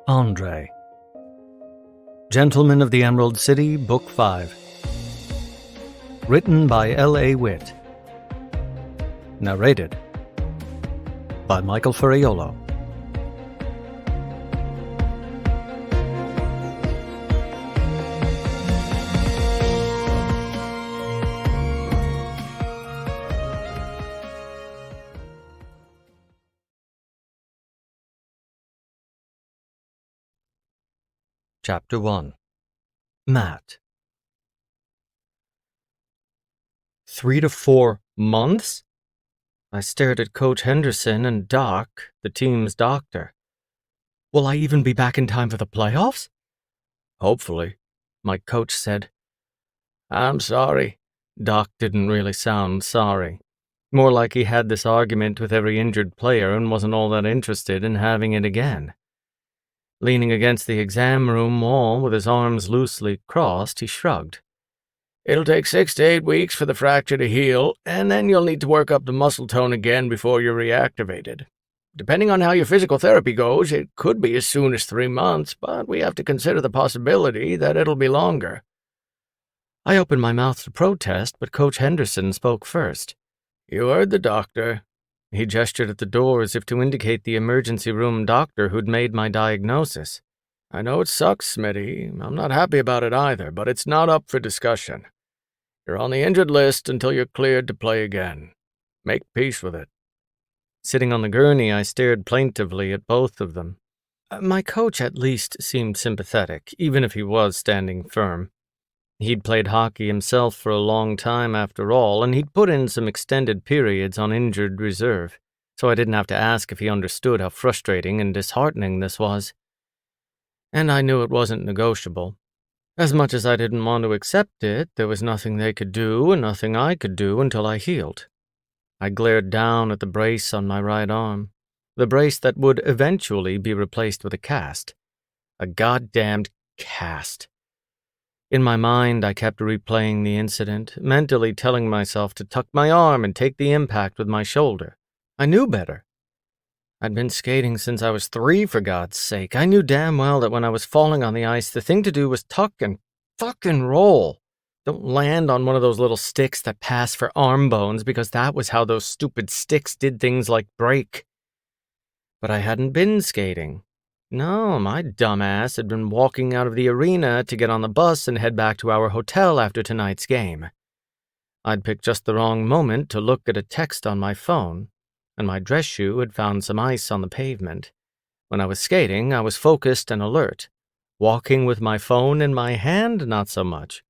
Andre. Gentlemen of the Emerald City, Book 5. Written by L.A. Witt. Narrated by Michael Ferraiuolo. Chapter 1. Matt. 3 to 4 months? I stared at Coach Henderson and Doc, the team's doctor. Will I even be back in time for the playoffs? Hopefully, my coach said. I'm sorry. Doc didn't really sound sorry. More like he had this argument with every injured player and wasn't all that interested in having it again. Leaning against the exam room wall with his arms loosely crossed, he shrugged. It'll take 6 to 8 weeks for the fracture to heal, and then you'll need to work up the muscle tone again before you're reactivated. Depending on how your physical therapy goes, it could be as soon as 3 months, but we have to consider the possibility that it'll be longer. I opened my mouth to protest, but Coach Henderson spoke first. You heard the doctor. He gestured at the door as if to indicate the emergency room doctor who'd made my diagnosis. I know it sucks, Smitty. I'm not happy about it either, but it's not up for discussion. You're on the injured list until you're cleared to play again. Make peace with it. Sitting on the gurney, I stared plaintively at both of them. My coach at least seemed sympathetic, even if he was standing firm. He'd played hockey himself for a long time after all, and he'd put in some extended periods on injured reserve, so I didn't have to ask if he understood how frustrating and disheartening this was. And I knew it wasn't negotiable. As much as I didn't want to accept it, there was nothing they could do and nothing I could do until I healed. I glared down at the brace on my right arm, the brace that would eventually be replaced with a cast. A goddamned cast. In my mind, I kept replaying the incident, mentally telling myself to tuck my arm and take the impact with my shoulder. I knew better. I'd been skating since I was 3, for God's sake. I knew damn well that when I was falling on the ice, the thing to do was tuck and fucking roll. Don't land on one of those little sticks that pass for arm bones, because that was how those stupid sticks did things like break. But I hadn't been skating. No, my dumb ass had been walking out of the arena to get on the bus and head back to our hotel after tonight's game. I'd picked just the wrong moment to look at a text on my phone, and my dress shoe had found some ice on the pavement. When I was skating, I was focused and alert. Walking with my phone in my hand, not so much.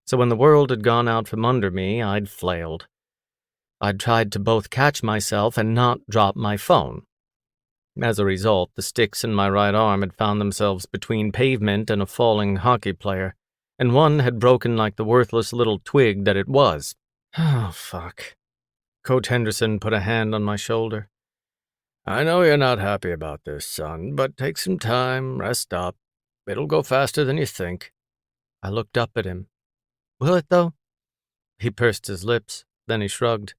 So when the world had gone out from under me, I'd flailed. I'd tried to both catch myself and not drop my phone. As a result, the sticks in my right arm had found themselves between pavement and a falling hockey player, and one had broken like the worthless little twig that it was. Oh, fuck. Coach Henderson put a hand on my shoulder. I know you're not happy about this, son, but take some time, rest up. It'll go faster than you think. I looked up at him. Will it, though? He pursed his lips, then he shrugged.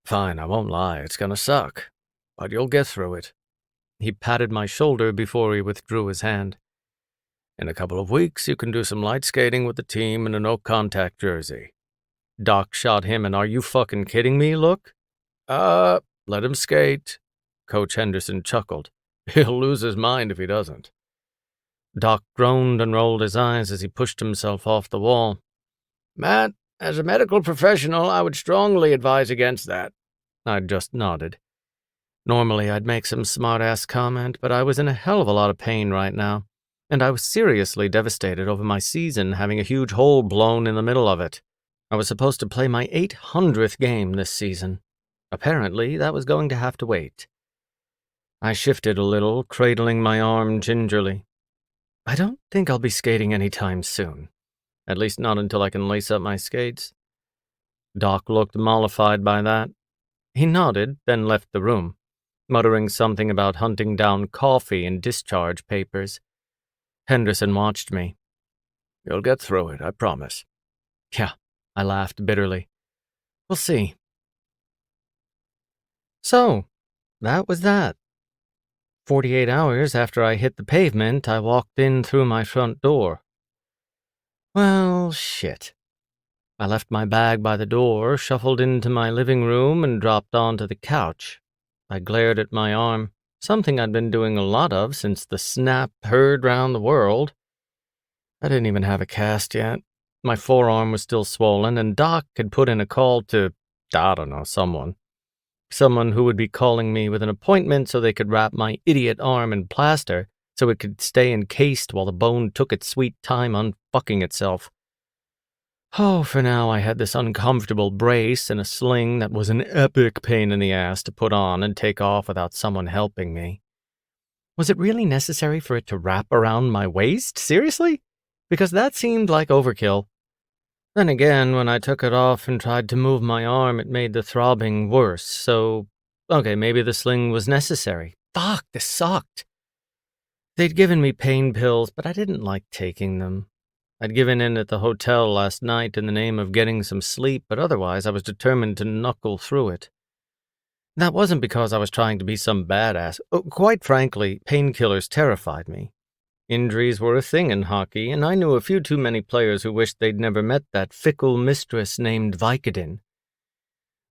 Fine, I won't lie, it's gonna suck, but you'll get through it. He patted my shoulder before he withdrew his hand. In a couple of weeks, you can do some light skating with the team in a no-contact jersey. Doc shot him an "are you fucking kidding me" look. Let him skate. Coach Henderson chuckled. He'll lose his mind if he doesn't. Doc groaned and rolled his eyes as he pushed himself off the wall. Matt, as a medical professional, I would strongly advise against that. I just nodded. Normally, I'd make some smart-ass comment, but I was in a hell of a lot of pain right now, and I was seriously devastated over my season having a huge hole blown in the middle of it. I was supposed to play my 800th game this season. Apparently, that was going to have to wait. I shifted a little, cradling my arm gingerly. I don't think I'll be skating anytime soon. At least not until I can lace up my skates. Doc looked mollified by that. He nodded, then left the room, muttering something about hunting down coffee and discharge papers. Henderson watched me. You'll get through it, I promise. Yeah, I laughed bitterly. We'll see. So, that was that. 48 hours after I hit the pavement, I walked in through my front door. Well, shit. I left my bag by the door, shuffled into my living room, and dropped onto the couch. I glared at my arm, something I'd been doing a lot of since the snap heard round the world. I didn't even have a cast yet. My forearm was still swollen, and Doc had put in a call to, I don't know, someone. Someone who would be calling me with an appointment so they could wrap my idiot arm in plaster so it could stay encased while the bone took its sweet time unfucking itself. Oh, for now I had this uncomfortable brace and a sling that was an epic pain in the ass to put on and take off without someone helping me. Was it really necessary for it to wrap around my waist? Seriously? Because that seemed like overkill. Then again, when I took it off and tried to move my arm, it made the throbbing worse, so, okay, maybe the sling was necessary. Fuck, this sucked. They'd given me pain pills, but I didn't like taking them. I'd given in at the hotel last night in the name of getting some sleep, but otherwise I was determined to knuckle through it. That wasn't because I was trying to be some badass. Quite frankly, painkillers terrified me. Injuries were a thing in hockey, and I knew a few too many players who wished they'd never met that fickle mistress named Vicodin.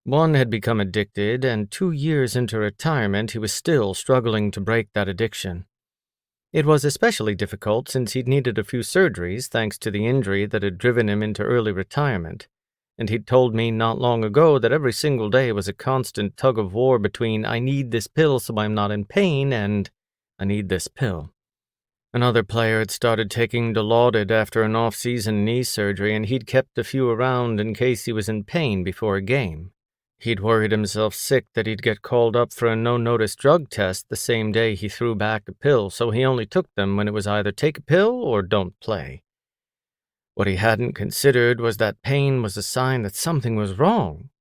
One had become addicted, and 2 years into retirement he was still struggling to break that addiction. It was especially difficult since he'd needed a few surgeries thanks to the injury that had driven him into early retirement, and he'd told me not long ago that every single day was a constant tug-of-war between I need this pill so I'm not in pain and I need this pill. Another player had started taking Dilaudid after an off-season knee surgery, and he'd kept a few around in case he was in pain before a game. He'd worried himself sick that he'd get called up for a no-notice drug test the same day he threw back a pill, so he only took them when it was either take a pill or don't play. What he hadn't considered was that pain was a sign that something was wrong,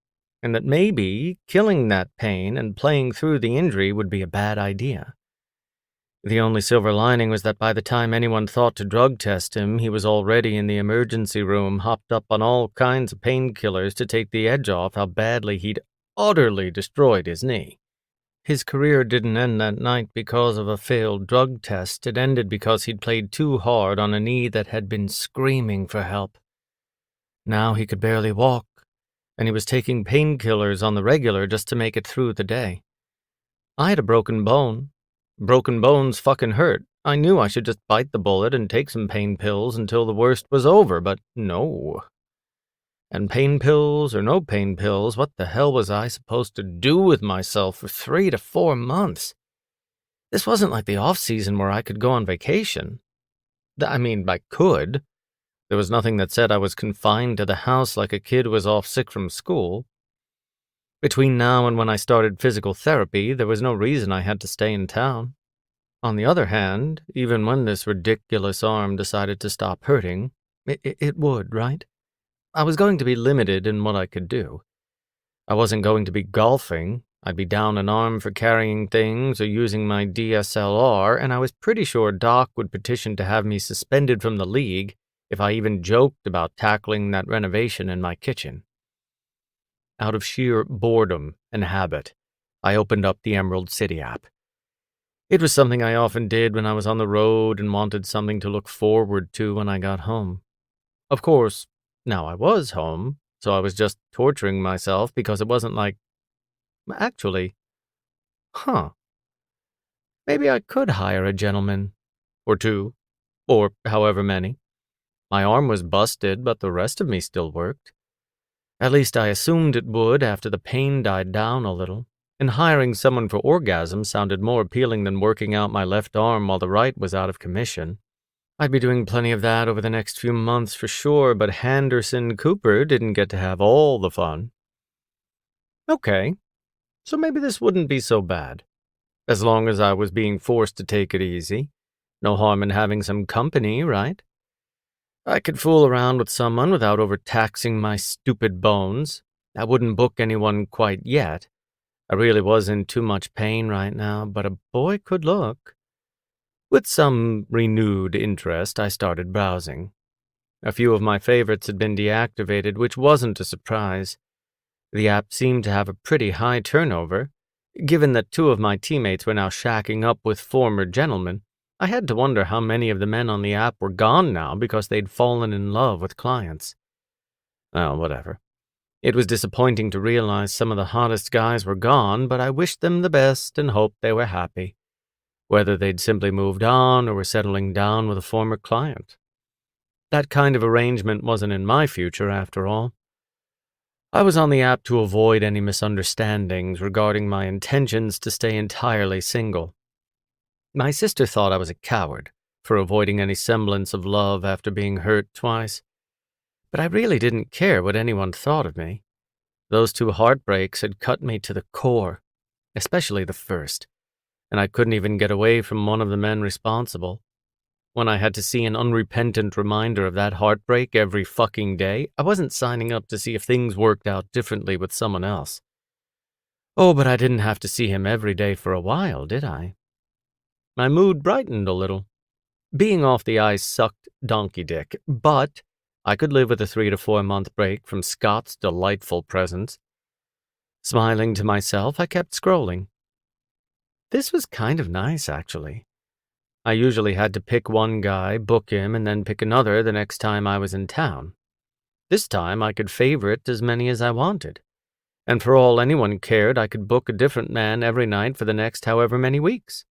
and that maybe killing that pain and playing through the injury would be a bad idea. The only silver lining was that by the time anyone thought to drug test him, he was already in the emergency room, hopped up on all kinds of painkillers to take the edge off how badly he'd utterly destroyed his knee. His career didn't end that night because of a failed drug test. It ended because he'd played too hard on a knee that had been screaming for help. Now he could barely walk, and he was taking painkillers on the regular just to make it through the day. I had a broken bone. Broken bones fucking hurt. I knew I should just bite the bullet and take some pain pills until the worst was over, but no. And pain pills or no pain pills, what the hell was I supposed to do with myself for 3 to 4 months? This wasn't like the off-season where I could go on vacation. I mean, I could. There was nothing that said I was confined to the house like a kid was off sick from school. Between now and when I started physical therapy, there was no reason I had to stay in town. On the other hand, even when this ridiculous arm decided to stop hurting, it would, right? I was going to be limited in what I could do. I wasn't going to be golfing. I'd be down an arm for carrying things or using my DSLR, and I was pretty sure Doc would petition to have me suspended from the league if I even joked about tackling that renovation in my kitchen. Out of sheer boredom and habit, I opened up the Emerald City app. It was something I often did when I was on the road and wanted something to look forward to when I got home. Of course, now I was home, so I was just torturing myself because it wasn't like, actually, maybe I could hire a gentleman, or two, or however many. My arm was busted, but the rest of me still worked. At least I assumed it would after the pain died down a little, and hiring someone for orgasm sounded more appealing than working out my left arm while the right was out of commission. I'd be doing plenty of that over the next few months for sure, but Henderson Cooper didn't get to have all the fun. Okay, so maybe this wouldn't be so bad. As long as I was being forced to take it easy. No harm in having some company, right? I could fool around with someone without overtaxing my stupid bones. I wouldn't book anyone quite yet. I really was in too much pain right now, but a boy could look. With some renewed interest, I started browsing. A few of my favorites had been deactivated, which wasn't a surprise. The app seemed to have a pretty high turnover. Given that 2 of my teammates were now shacking up with former gentlemen, I had to wonder how many of the men on the app were gone now because they'd fallen in love with clients. Oh, whatever. It was disappointing to realize some of the hottest guys were gone, but I wished them the best and hoped they were happy, whether they'd simply moved on or were settling down with a former client. That kind of arrangement wasn't in my future, after all. I was on the app to avoid any misunderstandings regarding my intentions to stay entirely single. My sister thought I was a coward for avoiding any semblance of love after being hurt twice, but I really didn't care what anyone thought of me. Those 2 heartbreaks had cut me to the core, especially the first, and I couldn't even get away from one of the men responsible. When I had to see an unrepentant reminder of that heartbreak every fucking day, I wasn't signing up to see if things worked out differently with someone else. Oh, but I didn't have to see him every day for a while, did I? My mood brightened a little. Being off the ice sucked donkey dick, but I could live with a 3 to 4 month break from Scott's delightful presence. Smiling to myself, I kept scrolling. This was kind of nice, actually. I usually had to pick one guy, book him, and then pick another the next time I was in town. This time I could favorite as many as I wanted, and for all anyone cared, I could book a different man every night for the next however many weeks.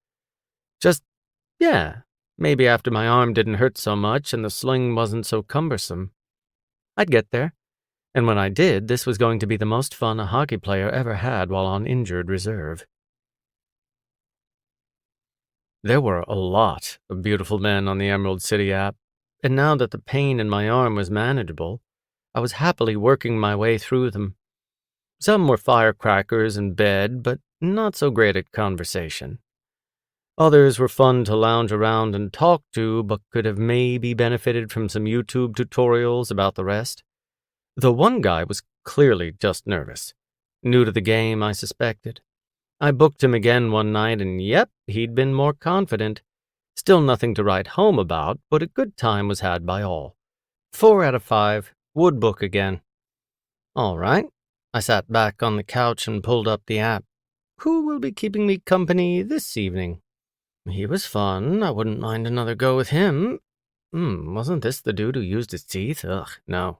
Maybe after my arm didn't hurt so much and the sling wasn't so cumbersome. I'd get there, and when I did, this was going to be the most fun a hockey player ever had while on injured reserve. There were a lot of beautiful men on the Emerald City app, and now that the pain in my arm was manageable, I was happily working my way through them. Some were firecrackers in bed, but not so great at conversation. Others were fun to lounge around and talk to, but could have maybe benefited from some YouTube tutorials about the rest. The one guy was clearly just nervous. New to the game, I suspected. I booked him again one night, and yep, he'd been more confident. Still nothing to write home about, but a good time was had by all. 4 out of 5, would book again. All right. I sat back on the couch and pulled up the app. Who will be keeping me company this evening? He was fun. I wouldn't mind another go with him. Wasn't this the dude who used his teeth? Ugh, no.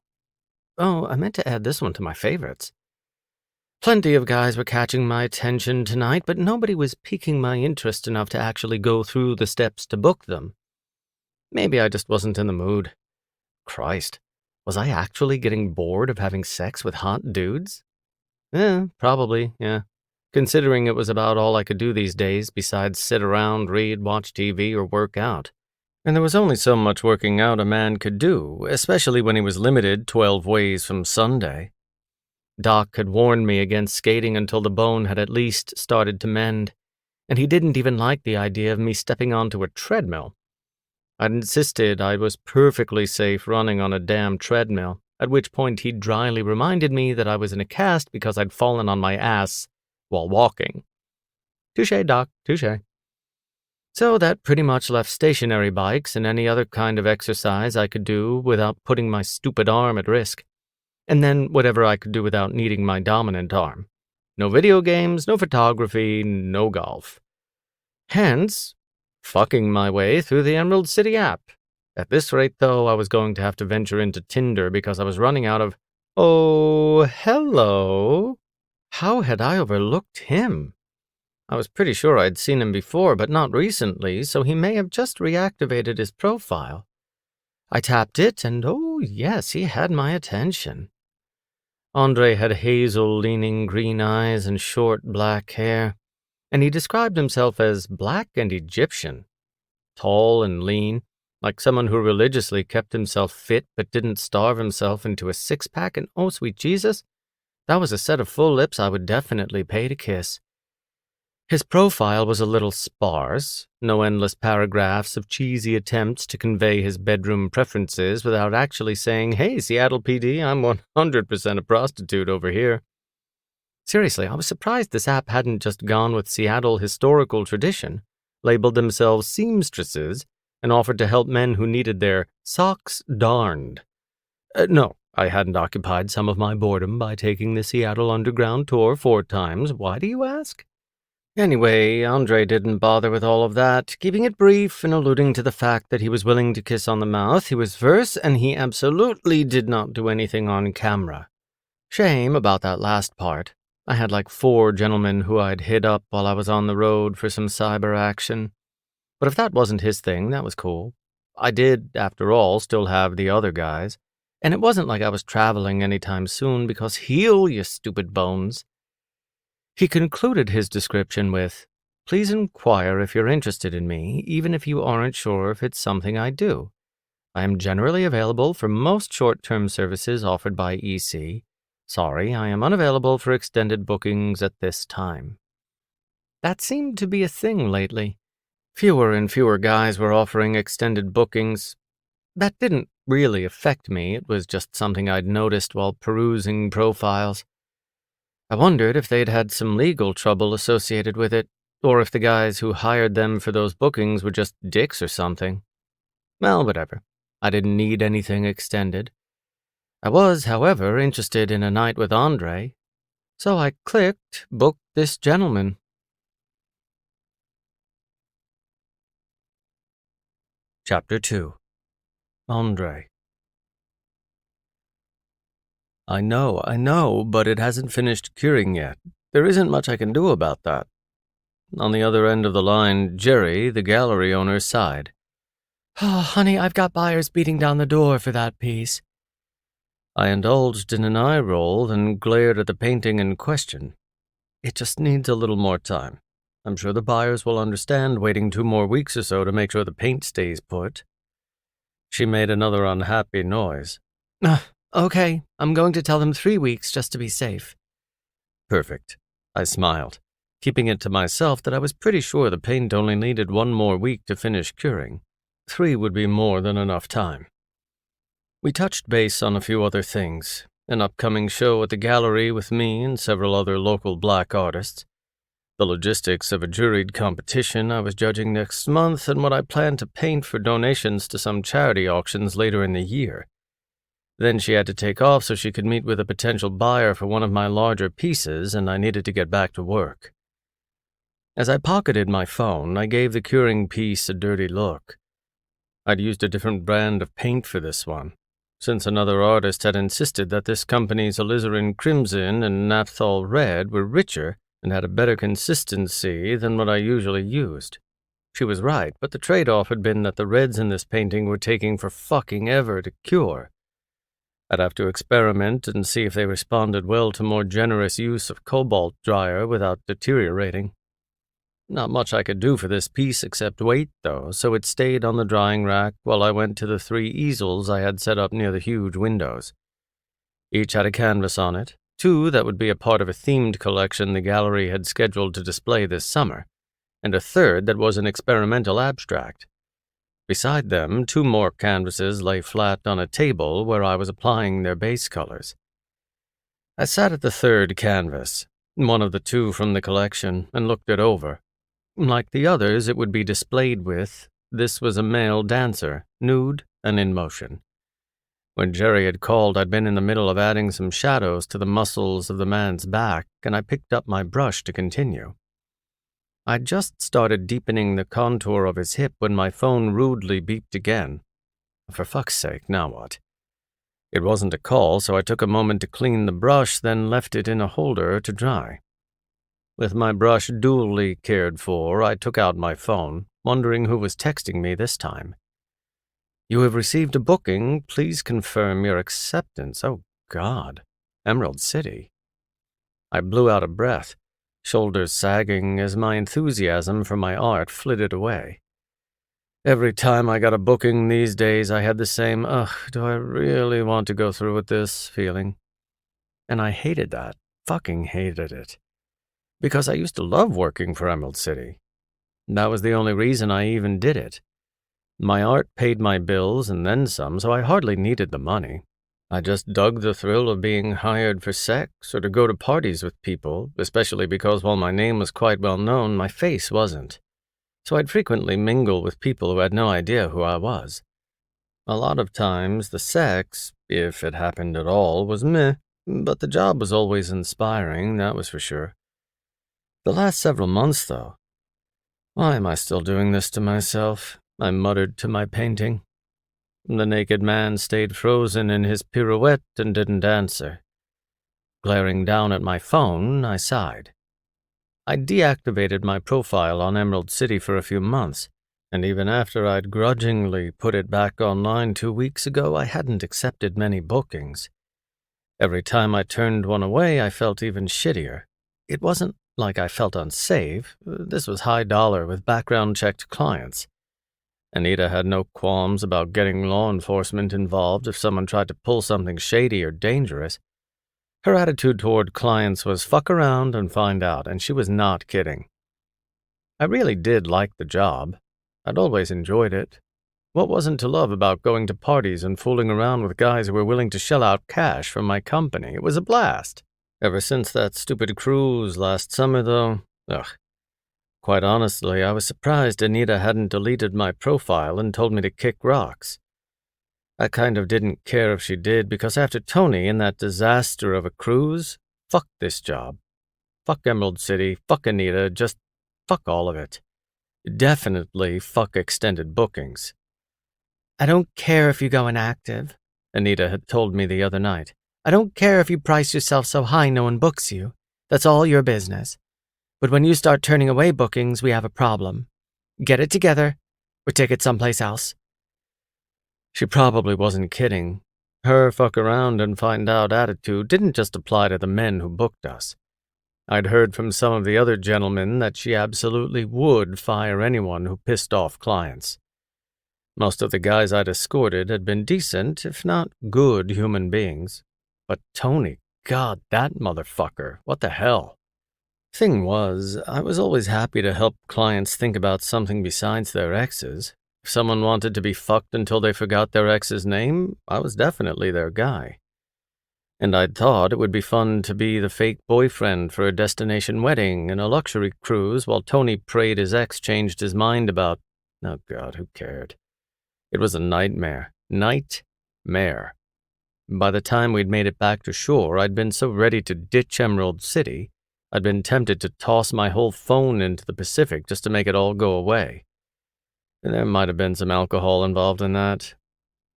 Oh, I meant to add this one to my favorites. Plenty of guys were catching my attention tonight, but nobody was piquing my interest enough to actually go through the steps to book them. Maybe I just wasn't in the mood. Christ, was I actually getting bored of having sex with hot dudes? Probably, yeah. Considering it was about all I could do these days besides sit around, read, watch TV, or work out. And there was only so much working out a man could do, especially when he was limited 12 ways from Sunday. Doc had warned me against skating until the bone had at least started to mend, and he didn't even like the idea of me stepping onto a treadmill. I'd insisted I was perfectly safe running on a damn treadmill, at which point he dryly reminded me that I was in a cast because I'd fallen on my ass while walking. Touché, Doc, touché. So that pretty much left stationary bikes and any other kind of exercise I could do without putting my stupid arm at risk. And then whatever I could do without needing my dominant arm. No video games, no photography, no golf. Hence, fucking my way through the Emerald City app. At this rate, though, I was going to have to venture into Tinder because I was running out of... Oh, hello. How had I overlooked him? I was pretty sure I'd seen him before, but not recently, so he may have just reactivated his profile. I tapped it, and oh yes, he had my attention. Andre had hazel-leaning green eyes and short black hair, and he described himself as black and Egyptian. Tall and lean, like someone who religiously kept himself fit but didn't starve himself into a six-pack, and oh, sweet Jesus, that was a set of full lips I would definitely pay to kiss. His profile was a little sparse, no endless paragraphs of cheesy attempts to convey his bedroom preferences without actually saying, "Hey, Seattle PD, I'm 100% a prostitute over here." Seriously, I was surprised this app hadn't just gone with Seattle historical tradition, labeled themselves seamstresses, and offered to help men who needed their socks darned. No, I hadn't occupied some of my boredom by taking the Seattle Underground tour 4 times. Why do you ask? Anyway, Andre didn't bother with all of that, keeping it brief and alluding to the fact that he was willing to kiss on the mouth, he was verse, and he absolutely did not do anything on camera. Shame about that last part. I had like 4 gentlemen who I'd hit up while I was on the road for some cyber action. But if that wasn't his thing, that was cool. I did, after all, still have the other guys. And it wasn't like I was traveling anytime soon because heal, you stupid bones. He concluded his description with, "Please inquire if you're interested in me, even if you aren't sure if it's something I do. I am generally available for most short-term services offered by EC. Sorry, I am unavailable for extended bookings at this time." That seemed to be a thing lately. Fewer and fewer guys were offering extended bookings. That didn't really affect me, it was just something I'd noticed while perusing profiles. I wondered if they'd had some legal trouble associated with it, or if the guys who hired them for those bookings were just dicks or something. Well, whatever. I didn't need anything extended. I was, however, interested in a night with Andre, so I clicked book this gentleman. Chapter 2. Andre. I know, but it hasn't finished curing yet. There isn't much I can do about that. On the other end of the line, Jerry, the gallery owner, sighed. Oh, honey, I've got buyers beating down the door for that piece. I indulged in an eye roll, then glared at the painting in question. It just needs a little more time. I'm sure the buyers will understand waiting 2 more weeks or so to make sure the paint stays put. She made another unhappy noise. Okay, I'm going to tell them 3 weeks just to be safe. Perfect. I smiled, keeping it to myself that I was pretty sure the paint only needed 1 more week to finish curing. 3 would be more than enough time. We touched base on a few other things, an upcoming show at the gallery with me and several other local black artists, the logistics of a juried competition I was judging next month, and what I planned to paint for donations to some charity auctions later in the year. Then she had to take off so she could meet with a potential buyer for one of my larger pieces, and I needed to get back to work. As I pocketed my phone, I gave the curing piece a dirty look. I'd used a different brand of paint for this one, since another artist had insisted that this company's alizarin crimson and naphthol red were richer and had a better consistency than what I usually used. She was right, but the trade-off had been that the reds in this painting were taking for fucking ever to cure. I'd have to experiment and see if they responded well to more generous use of cobalt dryer without deteriorating. Not much I could do for this piece except wait, though, so it stayed on the drying rack while I went to the 3 easels I had set up near the huge windows. Each had a canvas on it, 2 that would be a part of a themed collection the gallery had scheduled to display this summer, and a 3rd that was an experimental abstract. Beside them, 2 more canvases lay flat on a table where I was applying their base colors. I sat at the 3rd canvas, one of the 2 from the collection, and looked it over. Like the others it would be displayed with, this was a male dancer, nude and in motion. When Jerry had called, I'd been in the middle of adding some shadows to the muscles of the man's back, and I picked up my brush to continue. I'd just started deepening the contour of his hip when my phone rudely beeped again. For fuck's sake, now what? It wasn't a call, so I took a moment to clean the brush, then left it in a holder to dry. With my brush duly cared for, I took out my phone, wondering who was texting me this time. You have received a booking. Please confirm your acceptance. Oh, God. Emerald City. I blew out a breath, shoulders sagging as my enthusiasm for my art flitted away. Every time I got a booking these days, I had the same, do I really want to go through with this feeling? And I hated that, fucking hated it. Because I used to love working for Emerald City. That was the only reason I even did it. My art paid my bills and then some, so I hardly needed the money. I just dug the thrill of being hired for sex or to go to parties with people, especially because while my name was quite well known, my face wasn't. So I'd frequently mingle with people who had no idea who I was. A lot of times the sex, if it happened at all, was meh, but the job was always inspiring, that was for sure. The last several months, though. Why am I still doing this to myself? I muttered to my painting. The naked man stayed frozen in his pirouette and didn't answer. Glaring down at my phone, I sighed. I deactivated my profile on Emerald City for a few months, and even after I'd grudgingly put it back online 2 weeks ago, I hadn't accepted many bookings. Every time I turned one away, I felt even shittier. It wasn't like I felt unsafe. This was high dollar with background-checked clients. Anita had no qualms about getting law enforcement involved if someone tried to pull something shady or dangerous. Her attitude toward clients was fuck around and find out, and she was not kidding. I really did like the job. I'd always enjoyed it. What wasn't to love about going to parties and fooling around with guys who were willing to shell out cash for my company? It was a blast. Ever since that stupid cruise last summer, though, quite honestly, I was surprised Anita hadn't deleted my profile and told me to kick rocks. I kind of didn't care if she did, because after Tony and that disaster of a cruise, fuck this job. Fuck Emerald City, fuck Anita, just fuck all of it. Definitely fuck extended bookings. I don't care if you go inactive, Anita had told me the other night. I don't care if you price yourself so high no one books you. That's all your business. But when you start turning away bookings, we have a problem. Get it together, or take it someplace else. She probably wasn't kidding. Her fuck around and find out attitude didn't just apply to the men who booked us. I'd heard from some of the other gentlemen that she absolutely would fire anyone who pissed off clients. Most of the guys I'd escorted had been decent, if not good, human beings. But Tony, God, that motherfucker, what the hell? Thing was, I was always happy to help clients think about something besides their exes. If someone wanted to be fucked until they forgot their ex's name, I was definitely their guy. And I'd thought it would be fun to be the fake boyfriend for a destination wedding and a luxury cruise while Tony prayed his ex changed his mind about, oh God, who cared? It was a nightmare. Nightmare. By the time we'd made it back to shore, I'd been so ready to ditch Emerald City, I'd been tempted to toss my whole phone into the Pacific just to make it all go away. There might have been some alcohol involved in that.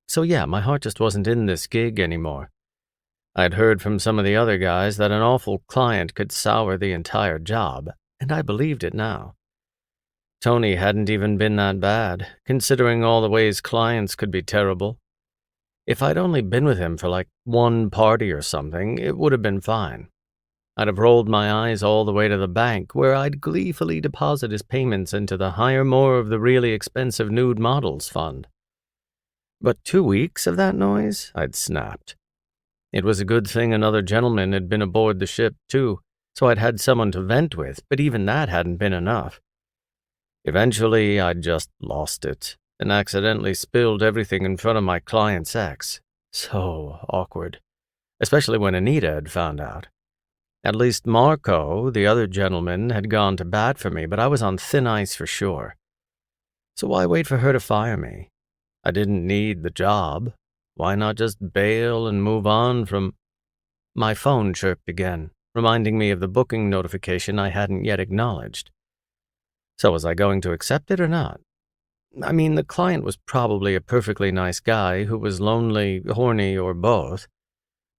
So yeah, my heart just wasn't in this gig anymore. I'd heard from some of the other guys that an awful client could sour the entire job, and I believed it now. Tony hadn't even been that bad, considering all the ways clients could be terrible. If I'd only been with him for like one party or something, it would have been fine. I'd have rolled my eyes all the way to the bank, where I'd gleefully deposit his payments into the hire more of the really expensive nude models fund. But 2 weeks of that noise, I'd snapped. It was a good thing another gentleman had been aboard the ship, too, so I'd had someone to vent with, but even that hadn't been enough. Eventually, I'd just lost it, and accidentally spilled everything in front of my client's ex. So awkward, especially when Anita had found out. At least Marco, the other gentleman, had gone to bat for me, but I was on thin ice for sure. So why wait for her to fire me? I didn't need the job. Why not just bail and move on from... My phone chirped again, reminding me of the booking notification I hadn't yet acknowledged. So was I going to accept it or not? I mean, the client was probably a perfectly nice guy who was lonely, horny, or both.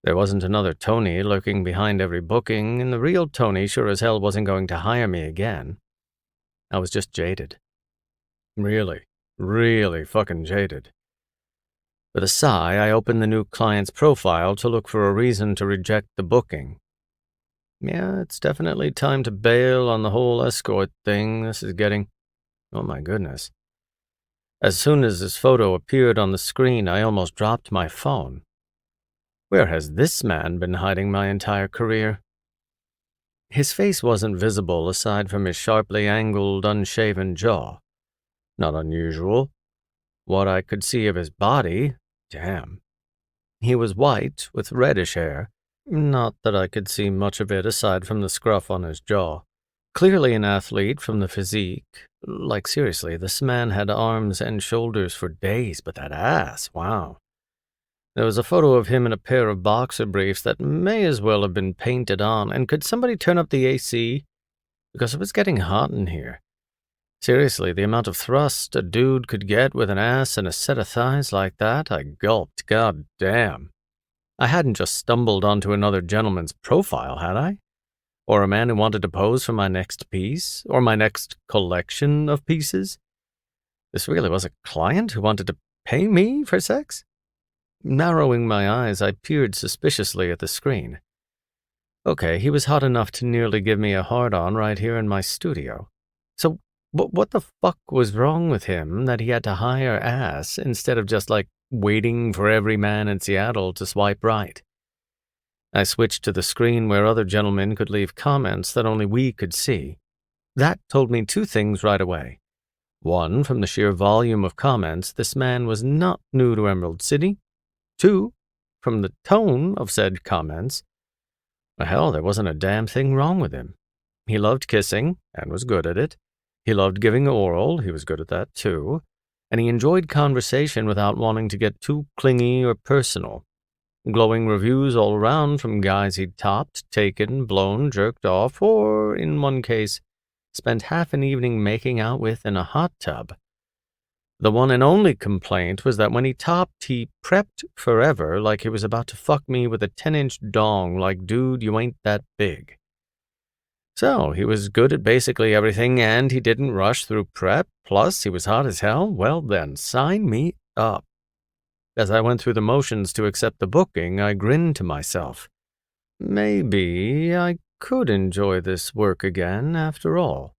There wasn't another Tony lurking behind every booking, and the real Tony sure as hell wasn't going to hire me again. I was just jaded. Really fucking jaded. With a sigh, I opened the new client's profile to look for a reason to reject the booking. Yeah, it's definitely time to bail on the whole escort thing. This is getting... Oh my goodness. As soon as his photo appeared on the screen, I almost dropped my phone. Where has this man been hiding my entire career? His face wasn't visible aside from his sharply angled, unshaven jaw. Not unusual. What I could see of his body, damn. He was white, with reddish hair. Not that I could see much of it aside from the scruff on his jaw. Clearly an athlete from the physique. Like, seriously, this man had arms and shoulders for days, but that ass, wow. There was a photo of him in a pair of boxer briefs that may as well have been painted on, and could somebody turn up the AC? because it was getting hot in here. Seriously, the amount of thrust a dude could get with an ass and a set of thighs like that, I gulped. God damn. I hadn't just stumbled onto another gentleman's profile, had I? Or a man who wanted to pose for my next piece, or my next collection of pieces? This really was a client who wanted to pay me for sex? Narrowing my eyes, I peered suspiciously at the screen. Okay, he was hot enough to nearly give me a hard-on right here in my studio. So, what the fuck was wrong with him that he had to hire ass instead of just, waiting for every man in Seattle to swipe right? I switched to the screen where other gentlemen could leave comments that only we could see. That told me two things right away. One, from the sheer volume of comments, this man was not new to Emerald City. Two, from the tone of said comments, well, hell, there wasn't a damn thing wrong with him. He loved kissing, and was good at it. He loved giving oral, he was good at that too. And he enjoyed conversation without wanting to get too clingy or personal. Glowing reviews all around from guys he'd topped, taken, blown, jerked off, or, in one case, spent half an evening making out with in a hot tub. The one and only complaint was that when he topped, he prepped forever like he was about to fuck me with a 10-inch dong like, dude, you ain't that big. So, he was good at basically everything, and he didn't rush through prep, plus he was hot as hell? Well then, sign me up. As I went through the motions to accept the booking, I grinned to myself. Maybe I could enjoy this work again after all.